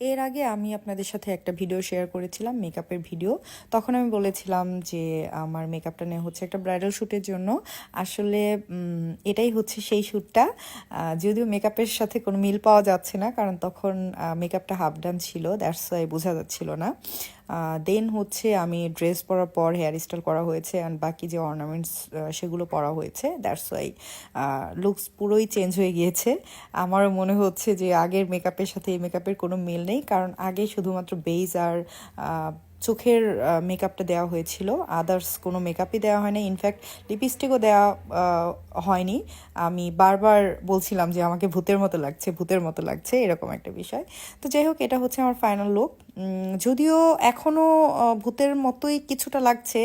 এর আগে আমি আপনাদের সাথে একটা ভিডিও শেয়ার করেছিলাম, মেকআপের ভিডিও। তখন আমি বলেছিলাম যে আমার মেকআপটা নেওয়া হচ্ছে একটা ব্রাইডাল শ্যুটের জন্য। আসলে এটাই হচ্ছে সেই শ্যুটটা। যদিও মেকআপের সাথে কোনো মিল পাওয়া যাচ্ছে না, কারণ তখন মেকআপটা হাফ ডান ছিল, দ্যাটস ওয়াই বোঝা যাচ্ছিল না। দেন হচ্ছে আমি ড্রেস পরার পর হেয়ার স্টাইল করা হয়েছে, অ্যান্ড বাকি যে অর্নামেন্টস সেগুলো পরা হয়েছে, দ্যাটস ওয়াই লুকস পুরোই চেঞ্জ হয়ে গিয়েছে। আমারও মনে হচ্ছে যে আগের মেকআপের সাথে এই মেকআপের কোনো মিল নেই, কারণ আগে শুধুমাত্র বেজ আর চোখের মেকআপটা দেওয়া হয়েছিল, আদার্স কোনো মেকআপই দেওয়া হয়নি। ইনফ্যাক্ট লিপস্টিকও দেওয়া হয়নি। আমি বারবার বলছিলাম যে আমাকে ভূতের মতো লাগছে, ভূতের মতো লাগছে, এরকম একটা বিষয়। তো যাই হোক, এটা হচ্ছে আমার ফাইনাল লুক। যদিও এখনও ভূতের মতোই কিছুটা লাগছে,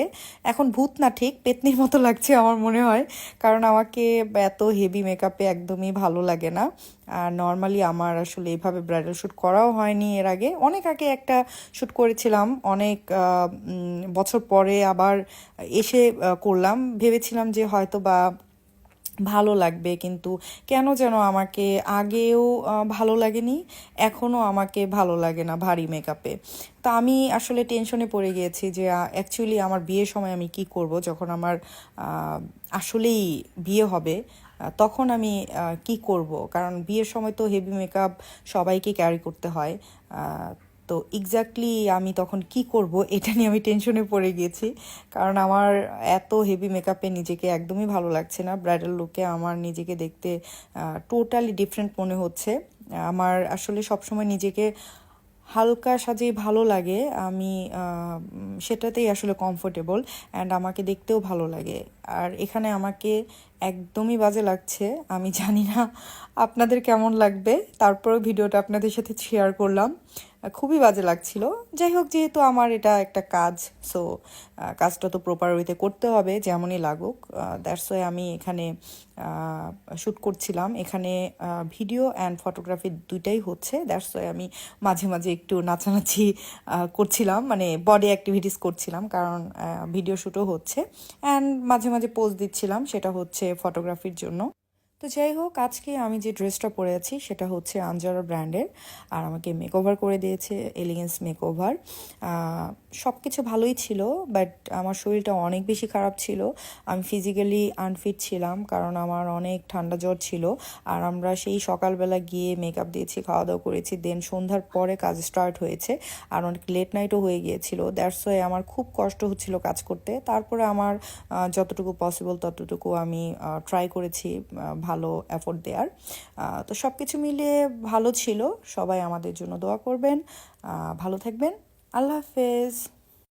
এখন ভূত না, ঠিক পেতনির মতো লাগছে আমার মনে হয়, কারণ আমাকে এত হেভি মেকআপে একদমই ভালো লাগে না। আর নর্মালি আমার আসলে এভাবে ব্রাইডাল শ্যুট করাও হয়নি এর আগে। অনেক আগে একটা শ্যুট করেছিলাম, অনেক বছর পরে আবার এসে করলাম। ভেবেছিলাম যে হয়তো বা ভালো লাগবে, কিন্তু কেন যেন আমাকে আগেও ভালো লাগেনি, এখনও আমাকে ভালো লাগে না ভারী মেকআপে। তো আমি আসলে টেনশনে পড়ে গিয়েছি যে অ্যাকচুয়ালি আমার বিয়ের সময় আমি কি করব, যখন আমার আসলেই বিয়ে হবে তখন আমি কি করব, কারণ বিয়ের সময় তো হেভি মেকআপ সবাইকে ক্যারি করতে হয়। তো এক্স্যাক্টলি আমি তখন কি করব এটা নিয়ে আমি টেনশনে পড়ে গিয়েছি, কারণ আমার এত হেভি মেকআপে নিজেকে একদমই ভালো লাগছে না। ব্রাইডাল লুকে আমার নিজেকে দেখতে টোটালি ডিফারেন্ট মনে হচ্ছে। আমার আসলে সবসময় নিজেকে হালকা সাজেই ভালো লাগে, আমি সেটাতেই আসলে কমফোর্টেবল, অ্যান্ড আমাকে দেখতেও ভালো লাগে। আর এখানে আমাকে একদমই বাজে লাগছে, আমি জানি না আপনাদের কেমন লাগবে, তারপরেও ভিডিওটা আপনাদের সাথে শেয়ার করলাম। খুবই বাজে লাগছিল। যাই হোক, যেহেতু আমার এটা একটা কাজ, সো কাজটা তো প্রপার ওয়েতে করতে হবে, যেমনই লাগুক। দ্যাটস ওয়াই আমি এখানে শ্যুট করছিলাম। এখানে ভিডিও অ্যান্ড ফটোগ্রাফি দুইটাই হচ্ছে, দ্যাটস ওয়াই আমি মাঝে মাঝে একটু নাচানাচি করছিলাম, মানে বডি অ্যাক্টিভিটিস করছিলাম, কারণ ভিডিও শ্যুটও হচ্ছে, অ্যান্ড মাঝে মাঝে পোজ দিচ্ছিলাম, সেটা হচ্ছে ফটোগ্রাফির জন্য। তো যাই হোক, আজকে আমি যে ড্রেসটা পরে আছি সেটা হচ্ছে আঞ্জারা ব্র্যান্ডের, আর আমাকে মেকওভার করে দিয়েছে এলিগেন্স মেকওভার। সব কিছু ভালোই ছিল, বাট আমার শরীরটা অনেক বেশি খারাপ ছিল। আমি ফিজিক্যালি আনফিট ছিলাম, কারণ আমার অনেক ঠান্ডা জ্বর ছিল। আর আমরা সেই সকালবেলা গিয়ে মেকআপ দিয়েছি, খাওয়া দাওয়া করেছি, দেন সন্ধ্যার পরে কাজ স্টার্ট হয়েছে, আর অনেক লেট নাইটও হয়ে গিয়েছিল। দ্যাটস ওয়াই আমার খুব কষ্ট হচ্ছিল কাজ করতে। তারপরে আমার যতটুকু পসিবল ততটুকু আমি ট্রাই করেছি ভালো এফোর্ট দেওয়ার। তো সব কিছু মিলিয়ে ভালো ছিল। সবাই আমাদের জন্য দোয়া করবেন, ভালো থাকবেন। আল্লাহ হাফেজ।